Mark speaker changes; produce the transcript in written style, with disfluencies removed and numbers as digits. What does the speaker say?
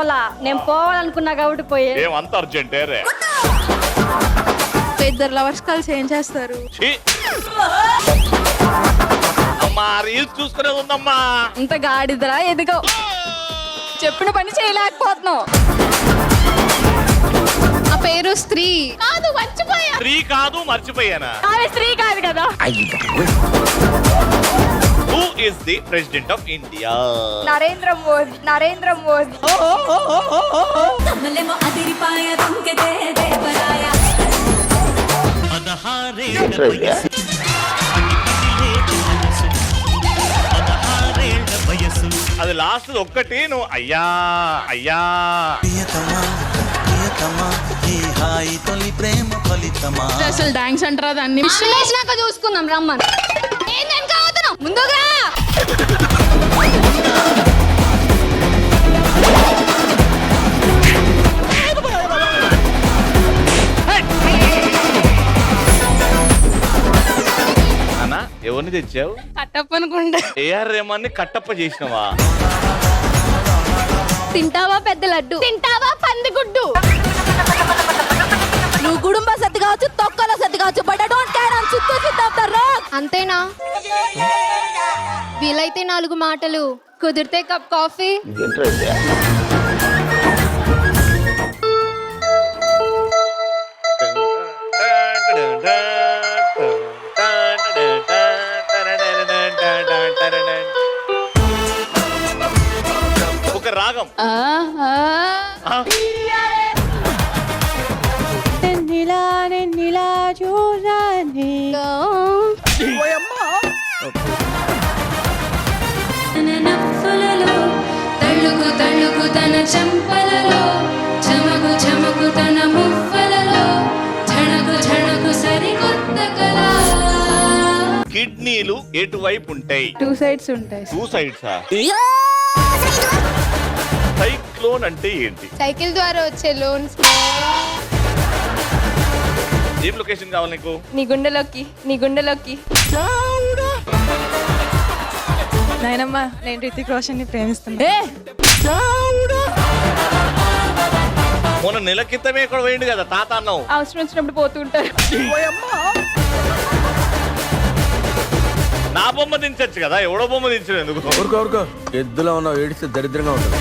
Speaker 1: పోలా, నేను పోవాలనుకున్నా కాబట్టి పోయే.
Speaker 2: ఏమంత అర్జెంటే రే?
Speaker 3: ఇద్దరు లవర్స్ కలిసి ఏం చేస్తారు?
Speaker 2: అమ్మా రీల్స్ చూసుకునేది ఉందమ్మా.
Speaker 3: ఇంత గాడిదరా ఎదుగో, చెప్పిన పని చేయలేకపోతున్నావు. ఆ పేరు స్త్రీ కాదు, మర్చిపోయా.
Speaker 2: స్త్రీ కాదు, మర్చిపోయానా?
Speaker 1: ఆమె స్త్రీ కాదు కదా.
Speaker 2: Who is the president of India?
Speaker 1: Narendra Modi. Narendra Modi.
Speaker 2: అది లాస్ట్ ఒక్కటి నువ్వు అయ్యా అయ్యా.
Speaker 3: అసలు డాన్స్ అంటారా దాన్ని?
Speaker 1: వేసినాక చూసుకుందాం రమ్మని. ముందుగా
Speaker 2: అన్నా ఎవరిని తెచ్చావు?
Speaker 3: కట్టప్ప అనుకుంటా.
Speaker 2: ఏఆర్ రెహమాన్ కట్టప్ప చేసినవా?
Speaker 1: తింటావా పెద్ద లడ్డు, తింటావా పందిగుడ్డు.
Speaker 3: నువ్వు కుటుంబ సత్తి కావచ్చు, తొక్కల సత్తి కావచ్చు, but I don't care. I చుట్టూ చిత్తాప్తారు.
Speaker 1: అంతేనా? వీలైతే 4 మాటలు, కుదిరితే కప్ కాఫీ.
Speaker 2: ఒక రాగం.
Speaker 4: తళుకు తళుకు తన చెంపలలో, చమకు చమకు తన మువ్వలలో, ఝణకు ఝణకు సరికొత్త కళ.
Speaker 2: కిడ్నీలు ఎటువైపు ఉంటాయి?
Speaker 3: 2 సైడ్స్ ఉంటాయి.
Speaker 2: 2 సైడ్సా? సైక్లోన్ అంటే ఏంటి?
Speaker 1: సైకిల్ ద్వారా వచ్చే లోన్స్.
Speaker 2: ఏం లొకేషన్ కావాలి నీకు?
Speaker 1: నీ గుండెలోకి, నీ గుండెలోకి.
Speaker 3: నాయనమ్మా, నేను రితిక్ రోషన్ ని ప్రేమిస్తున్నా.
Speaker 2: మొన్న నెల క్రితమే ఇక్కడ పోయిండు కదా తాత అన్నావు.
Speaker 1: అవసరం వచ్చినప్పుడు పోతూ ఉంటారు.
Speaker 2: నా బొమ్మ దించచ్చు కదా, ఎవడో బొమ్మ దించడు ఎందుకు?
Speaker 5: ఊరుకో ఎద్దులో ఉన్నావు, ఏడిస్తే దరిద్రంగా ఉంటుంది.